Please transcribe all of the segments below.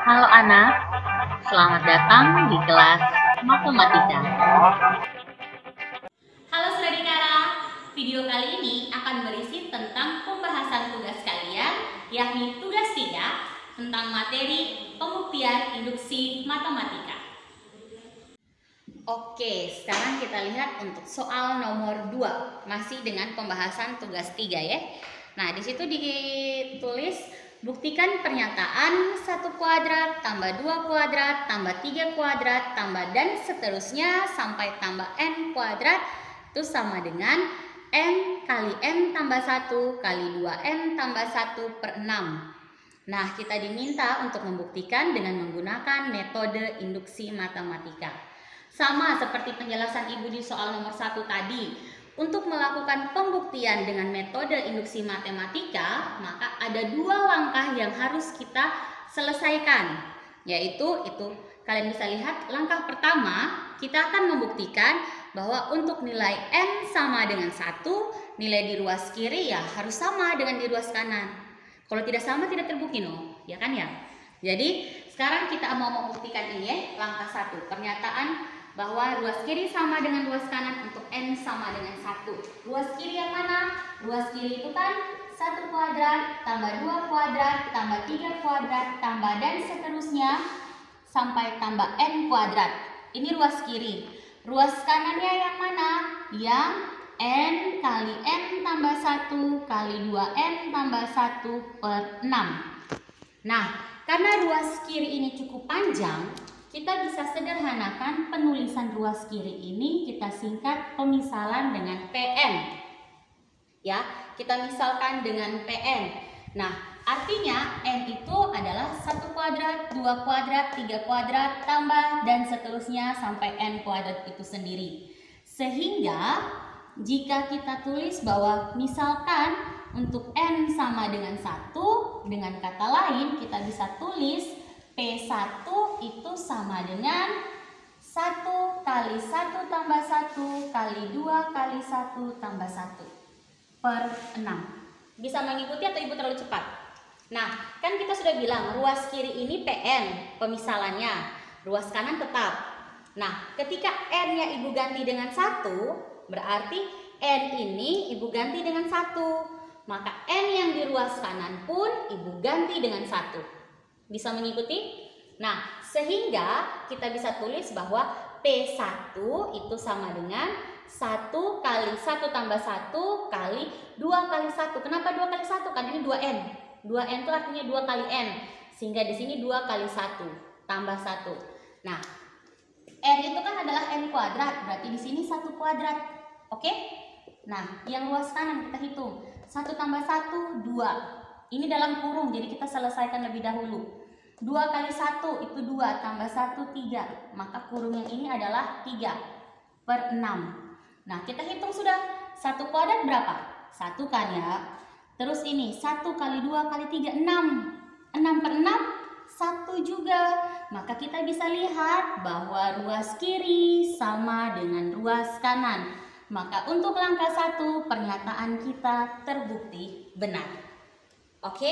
Halo anak, selamat datang di kelas Matematika. Halo Saudara, video kali ini akan berisi tentang pembahasan tugas kalian, yakni tugas 3 tentang materi pembuktian induksi matematika. Oke, sekarang kita lihat untuk soal nomor 2, masih dengan pembahasan tugas 3 ya. Nah, di situ ditulis buktikan pernyataan 1 kuadrat tambah 2 kuadrat tambah 3 kuadrat tambah dan seterusnya sampai tambah n kuadrat itu sama dengan n kali n tambah 1 kali 2n tambah 1 per 6. Nah, kita diminta untuk membuktikan dengan menggunakan metode induksi matematika. Sama seperti penjelasan Ibu di soal nomor 1 tadi. Untuk melakukan pembuktian dengan metode induksi matematika, maka ada 2 langkah yang harus kita selesaikan. Yaitu kalian bisa lihat langkah pertama, kita akan membuktikan bahwa untuk nilai n sama dengan 1, nilai di ruas kiri ya harus sama dengan di ruas kanan. Kalau tidak sama tidak terbukti ya kan ya. Jadi sekarang kita mau membuktikan ini ya, langkah 1, pernyataan bahwa ruas kiri sama dengan ruas kanan untuk n sama dengan 1. Ruas kiri yang mana? Ruas kiri itu kan 1 kuadrat tambah 2 kuadrat tambah 3 kuadrat tambah dan seterusnya sampai tambah n kuadrat. Ini ruas kiri. Ruas kanannya yang mana? Yang n kali n tambah 1 kali 2n tambah 1 per 6. Nah, karena ruas kiri ini cukup panjang, kita bisa sederhanakan penulisan ruas kiri ini, kita singkat pemisalan dengan PN. Ya, kita misalkan dengan PN. Nah, artinya N itu adalah 1 kuadrat, 2 kuadrat, 3 kuadrat, tambah dan seterusnya sampai N kuadrat itu sendiri. Sehingga jika kita tulis bahwa misalkan untuk N sama dengan 1, dengan kata lain kita bisa tulis P1 itu sama dengan 1 kali 1 tambah 1 kali 2 kali 1 tambah 1 per 6. Bisa mengikuti atau Ibu terlalu cepat? Nah, kan kita sudah bilang ruas kiri ini PN pemisalannya, ruas kanan tetap. Nah, ketika N-nya Ibu ganti dengan 1, berarti N ini Ibu ganti dengan 1. Maka N yang di ruas kanan pun Ibu ganti dengan 1. Bisa mengikuti? Nah, sehingga kita bisa tulis bahwa P1 itu sama dengan 1 kali 1 tambah 1 kali 2 kali 1. Kenapa 2 kali 1? Kan ini 2N. 2N itu artinya 2 kali N. Sehingga di sini 2 kali 1 tambah 1. Nah, N itu kan adalah N kuadrat. Berarti di sini 1 kuadrat. Oke? Nah, yang ruas kanan kita hitung. 1 tambah 1, 2. Ini dalam kurung, jadi kita selesaikan lebih dahulu. 2 kali 1 itu 2, tambah 1, 3. Maka kurung yang ini adalah 3 per 6. Nah, kita hitung sudah 1 kuadrat berapa? 1 kan ya. Terus ini 1 kali 2 kali 3, 6. 6 per 6, 1 juga. Maka kita bisa lihat bahwa ruas kiri sama dengan ruas kanan. Maka untuk langkah 1, pernyataan kita terbukti benar. Oke?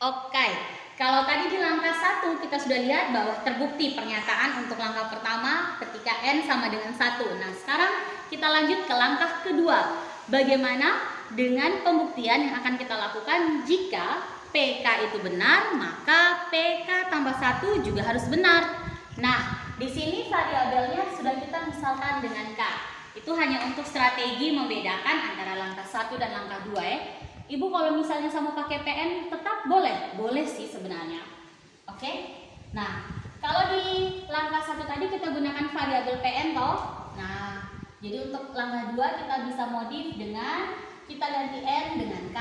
Oke, kalau tadi di langkah 1 kita sudah lihat bahwa terbukti pernyataan untuk langkah pertama ketika N sama dengan 1. Nah, sekarang kita lanjut ke langkah kedua. Bagaimana dengan pembuktian yang akan kita lakukan jika PK itu benar, maka PK tambah 1 juga harus benar. Nah, di sini variabelnya sudah kita misalkan dengan K. Itu hanya untuk strategi membedakan antara langkah 1 dan langkah 2 ya. Ibu kalau misalnya sama pakai PN tetap boleh? Boleh sih sebenarnya. Oke? Nah, kalau di langkah 1 tadi kita gunakan variabel PN toh. Nah, jadi untuk langkah 2 kita bisa modif dengan kita ganti N dengan K.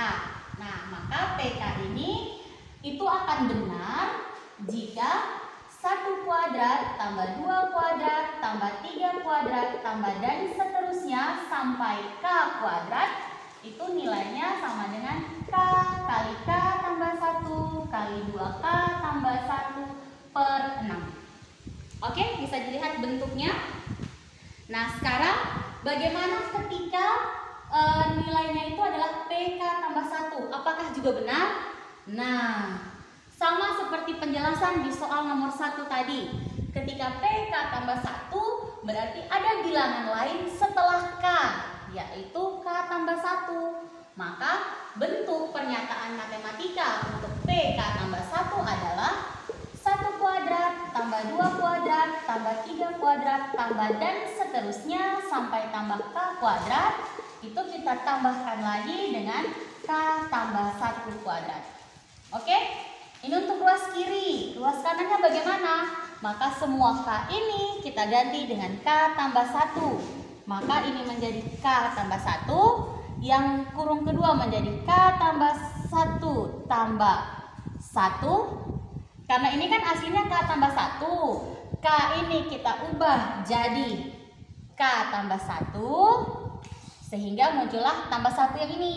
Nah, maka PK ini itu akan benar jika 1 kuadrat tambah 2 kuadrat tambah 3 kuadrat tambah dan seterusnya sampai K kuadrat itu nilainya sama dengan K kali K tambah 1 kali 2K tambah 1 per 6. Oke, bisa dilihat bentuknya. Nah, sekarang bagaimana ketika nilainya itu adalah PK tambah 1? Apakah juga benar? Nah, Sama seperti penjelasan di soal nomor 1 tadi. Ketika PK tambah 1, berarti ada bilangan lain setelah K, yaitu K tambah 1. Maka bentuk pernyataan matematika untuk PK tambah 1 adalah 1 kuadrat tambah 2 kuadrat tambah 3 kuadrat tambah dan seterusnya sampai tambah K kuadrat. Itu kita tambahkan lagi dengan K tambah 1 kuadrat. Oke? Ini untuk ruas kiri. Ruas kanannya bagaimana? Maka semua K ini kita ganti dengan K tambah 1. Maka ini menjadi K tambah 1. Yang kurung kedua menjadi K tambah 1 tambah 1. Karena ini kan aslinya K tambah 1. K ini kita ubah jadi K tambah 1. Sehingga muncullah tambah 1 yang ini.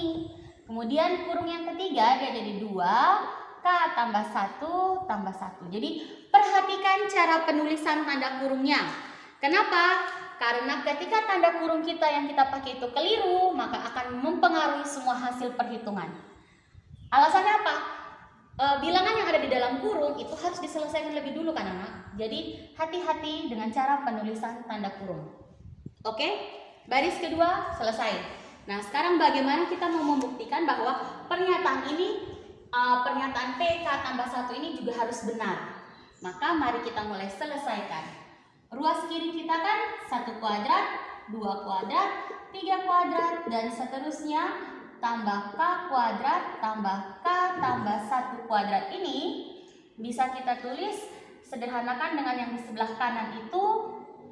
Kemudian kurung yang ketiga dia jadi 2. K tambah 1 tambah 1. Jadi perhatikan cara penulisan tanda kurungnya. Kenapa? Karena ketika tanda kurung kita yang kita pakai itu keliru, maka akan mempengaruhi semua hasil perhitungan. Alasannya apa? Bilangan yang ada di dalam kurung itu harus diselesaikan lebih dulu kan anak. Jadi hati-hati dengan cara penulisan tanda kurung. Oke? Baris kedua selesai. Nah sekarang bagaimana kita mau membuktikan bahwa pernyataan ini, pernyataan PK tambah 1 ini juga harus benar. Maka mari kita mulai selesaikan. Ruas kiri kita kan 1 kuadrat, 2 kuadrat, 3 kuadrat, dan seterusnya tambah K kuadrat tambah K tambah 1 kuadrat ini bisa kita tulis sederhanakan dengan yang di sebelah kanan itu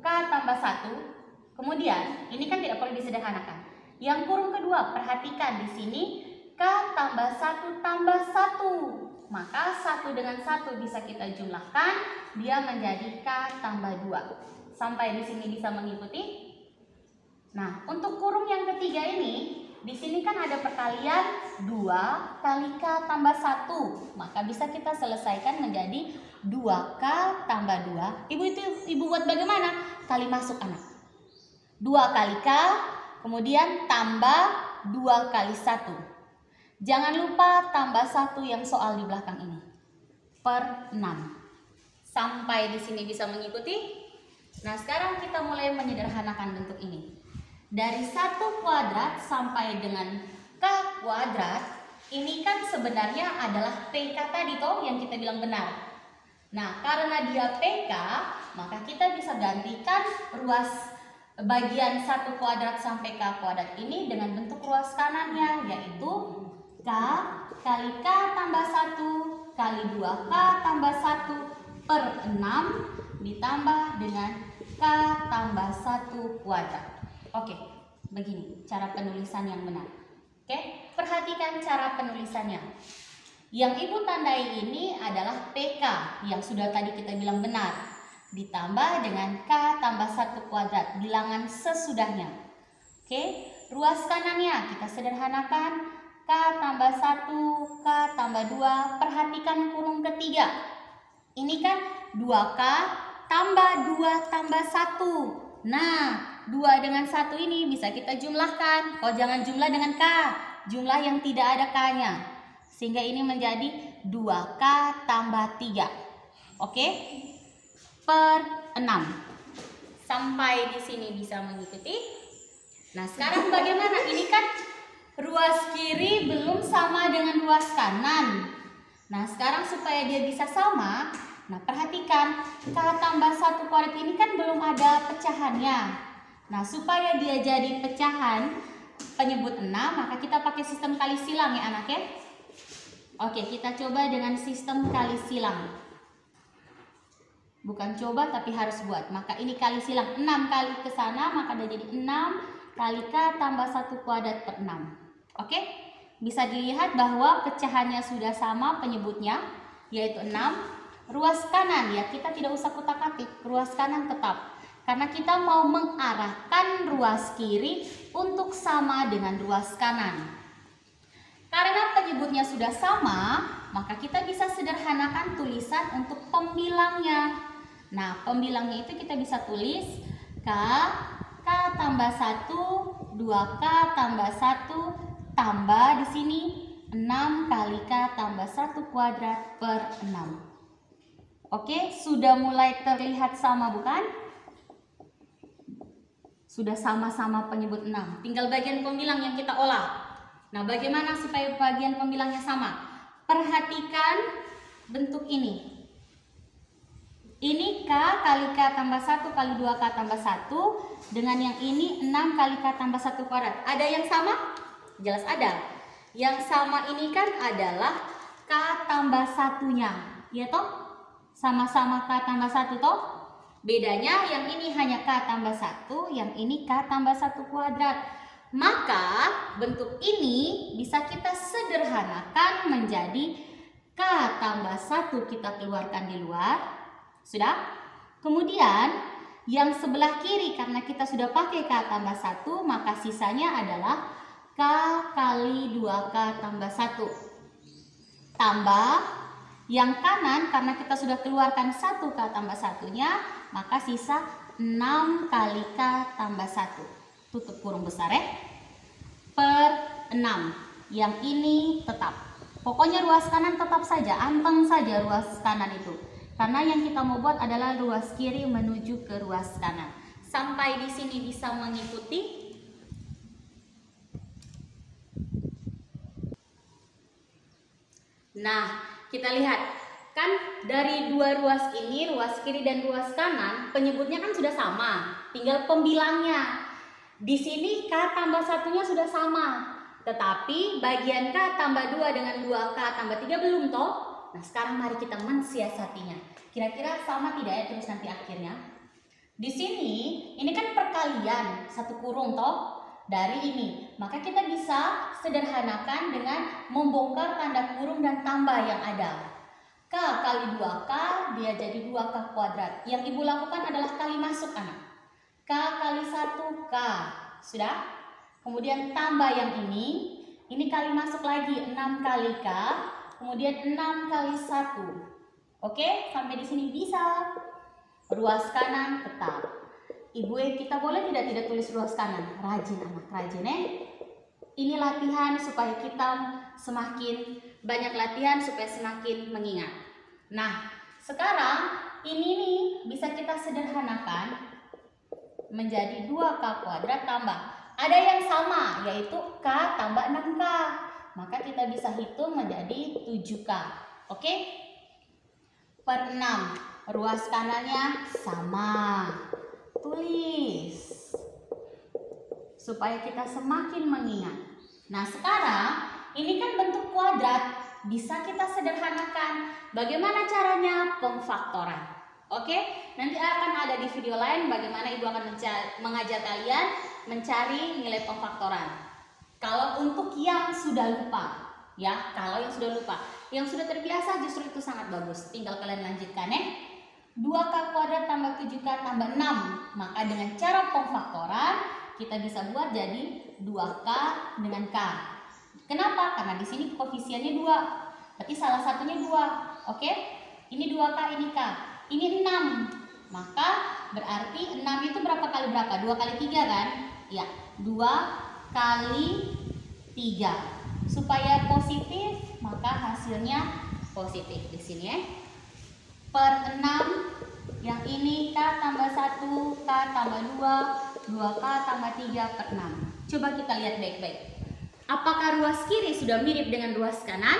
K tambah 1. Kemudian ini kan tidak perlu disederhanakan. Yang kurung kedua, perhatikan di sini K tambah 1 tambah 1. Maka 1 dengan 1 bisa kita jumlahkan, dia menjadi K tambah 2. Sampai di sini bisa mengikuti? Nah, untuk kurung yang ketiga ini, di sini kan ada perkalian 2 kali K tambah 1. Maka bisa kita selesaikan menjadi 2K tambah 2. Ibu buat bagaimana? Kali masuk anak. 2 kali K, kemudian tambah 2 kali 1. Jangan lupa tambah 1 yang soal di belakang ini. Per 6. Sampai di sini bisa mengikuti? Nah, sekarang kita mulai menyederhanakan bentuk ini. Dari 1 kuadrat sampai dengan K kuadrat, ini kan sebenarnya adalah PK tadi toh yang kita bilang benar. Nah, karena dia PK, maka kita bisa gantikan ruas bagian 1 kuadrat sampai K kuadrat ini dengan bentuk ruas kanannya, yaitu K kali K tambah 1 kali 2K tambah 1 per 6 ditambah dengan K tambah 1 kuadrat. Oke, begini cara penulisan yang benar. Oke, perhatikan cara penulisannya. Yang ibu tandai ini adalah PK yang sudah tadi kita bilang benar. Ditambah dengan K tambah 1 kuadrat, bilangan sesudahnya. Oke, ruas kanannya kita sederhanakan. K tambah 1, K tambah 2, perhatikan kurung ketiga. Ini kan 2K tambah 2 tambah 1. Nah, 2 dengan 1 ini bisa kita jumlahkan. Oh, jangan jumlah dengan K, jumlah yang tidak ada K-nya. Sehingga ini menjadi 2K tambah 3. Oke? Per 6. Sampai di sini bisa mengikuti? Nah, sekarang bagaimana? Ini kan ruas kiri belum sama dengan ruas kanan. Nah, sekarang supaya dia bisa sama, nah perhatikan K tambah 1 kuadrat ini kan belum ada pecahannya. Nah, supaya dia jadi pecahan penyebut 6, maka kita pakai sistem kali silang ya anak ya. Oke, kita coba dengan sistem kali silang. Bukan coba tapi harus buat. Maka ini kali silang 6 kali ke sana, maka dia jadi 6 kali K tambah 1 kuadrat per 6. Oke, bisa dilihat bahwa pecahannya sudah sama penyebutnya, yaitu 6. Ruas kanan ya, kita tidak usah kutak-atik, ruas kanan tetap. Karena kita mau mengarahkan ruas kiri untuk sama dengan ruas kanan. Karena penyebutnya sudah sama, maka kita bisa sederhanakan tulisan untuk pembilangnya. Nah, pembilangnya itu kita bisa tulis K tambah 1, 2K tambah 1, tambah di sini 6 kali K tambah 1 kuadrat per 6. Oke, sudah mulai terlihat sama bukan? Sudah sama-sama penyebut 6. Tinggal bagian pembilang yang kita olah. Nah, bagaimana supaya bagian pembilangnya sama? Perhatikan bentuk ini. Ini K kali K tambah 1 kali 2K tambah 1 dengan yang ini 6 kali K tambah 1 kuadrat. Ada yang sama? Jelas ada. Yang sama ini kan adalah K tambah 1-nya. Ya toh? Sama-sama K tambah 1 toh? Bedanya yang ini hanya K tambah 1, yang ini K tambah 1 kuadrat. Maka bentuk ini bisa kita sederhanakan menjadi K tambah 1 kita keluarkan di luar. Sudah? Kemudian yang sebelah kiri karena kita sudah pakai K tambah 1, maka sisanya adalah K kali 2K tambah 1. Tambah yang kanan karena kita sudah keluarkan 1K tambah 1-nya, maka sisa 6 kali K tambah 1. Tutup kurung besar ya. Per 6. Yang ini tetap. Pokoknya ruas kanan tetap saja, anteng saja ruas kanan itu. Karena yang kita mau buat adalah ruas kiri menuju ke ruas kanan. Sampai di sini bisa mengikuti? Nah, kita lihat kan dari dua ruas ini, ruas kiri dan ruas kanan, penyebutnya kan sudah sama, tinggal pembilangnya. Di sini K tambah 1-nya sudah sama, tetapi bagian K tambah 2 dengan 2K tambah 3 belum toh? Nah, sekarang mari kita mensiasatinya. Kira-kira sama tidak ya terus nanti akhirnya? Di sini, ini kan perkalian satu kurung toh? Dari ini, maka kita bisa sederhanakan dengan membongkar tanda kurung dan tambah yang ada. K kali 2K dia jadi 2K kuadrat. Yang ibu lakukan adalah kali masuk anak. K kali 1K. Sudah? Kemudian tambah yang ini kali masuk lagi 6 kali K, kemudian 6 kali 1. Oke, sampai di sini bisa. Ruas kanan tetap. Ibu, kita boleh tidak tulis ruas kanan? Rajin anak, rajin Ini latihan supaya kita semakin banyak latihan supaya semakin mengingat. Nah, sekarang ini nih bisa kita sederhanakan menjadi 2K kuadrat tambah. Ada yang sama yaitu K tambah 6K. Maka kita bisa hitung menjadi 7K. Oke? Per 6. Ruas kanannya sama. Tulis supaya kita semakin mengingat. Nah, sekarang ini kan bentuk kuadrat, bisa kita sederhanakan. Bagaimana caranya? Pemfaktoran. Oke, nanti akan ada di video lain bagaimana ibu akan mengajar kalian mencari nilai pemfaktoran. Kalau untuk yang sudah lupa, ya, kalau yang sudah lupa, yang sudah terbiasa justru itu sangat bagus. Tinggal kalian lanjutkan 2K kuadrat tambah 7K tambah 6. Maka dengan cara pemfaktoran kita bisa buat jadi 2K dengan K. Kenapa? Karena di sini koefisiennya 2. Berarti salah satunya 2. Oke? Ini 2K, ini K. Ini 6. Maka berarti 6 itu berapa kali berapa? 2 kali 3 kan? Ya, 2 kali 3. Supaya positif, maka hasilnya positif di sini ya. Per 6, yang ini K tambah 1, K tambah 2, 2K tambah 3 per 6. Coba kita lihat baik-baik. Apakah ruas kiri sudah mirip dengan ruas kanan?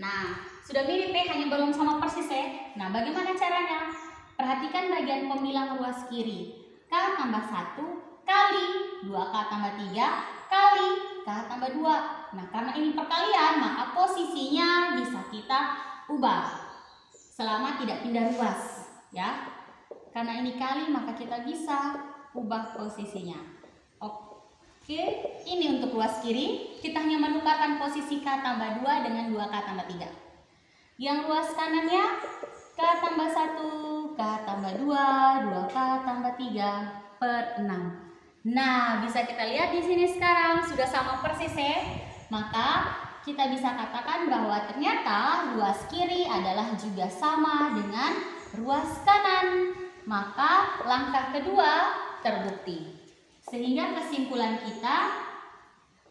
Nah, sudah mirip hanya belum sama persis ya. Nah, bagaimana caranya? Perhatikan bagian pembilang ruas kiri. K tambah 1 kali 2K tambah 3 kali K tambah 2. Nah, karena ini perkalian, maka posisinya bisa kita ubah selama tidak pindah ruas, ya. Karena ini kali, maka kita bisa ubah posisinya. Oke, ini untuk ruas kiri, kita hanya menukarkan posisi K tambah 2 dengan 2K tambah 3. Yang ruas kanannya K tambah 1, K tambah 2, 2K tambah 3 per 6. Nah, bisa kita lihat di sini sekarang sudah sama persis ya. Maka kita bisa katakan bahwa ternyata ruas kiri adalah juga sama dengan ruas kanan. Maka langkah kedua terbukti. Sehingga kesimpulan kita,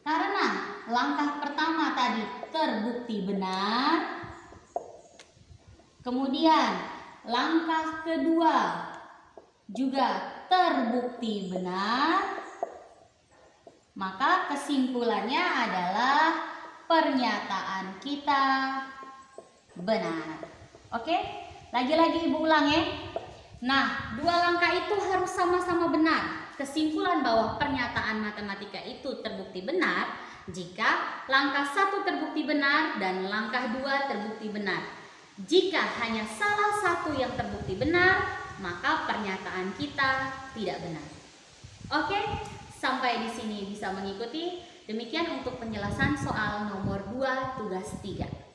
karena langkah pertama tadi terbukti benar. Kemudian langkah kedua juga terbukti benar. Maka kesimpulannya adalah pernyataan kita benar. Oke, lagi-lagi Ibu ulang ya. Nah, dua langkah itu harus sama-sama benar. Kesimpulan bahwa pernyataan matematika itu terbukti benar jika langkah 1 terbukti benar dan langkah 2 terbukti benar. Jika hanya salah satu yang terbukti benar, maka pernyataan kita tidak benar. Oke, sampai di sini bisa mengikuti. Demikian untuk penjelasan soal nomor 2 tugas 3.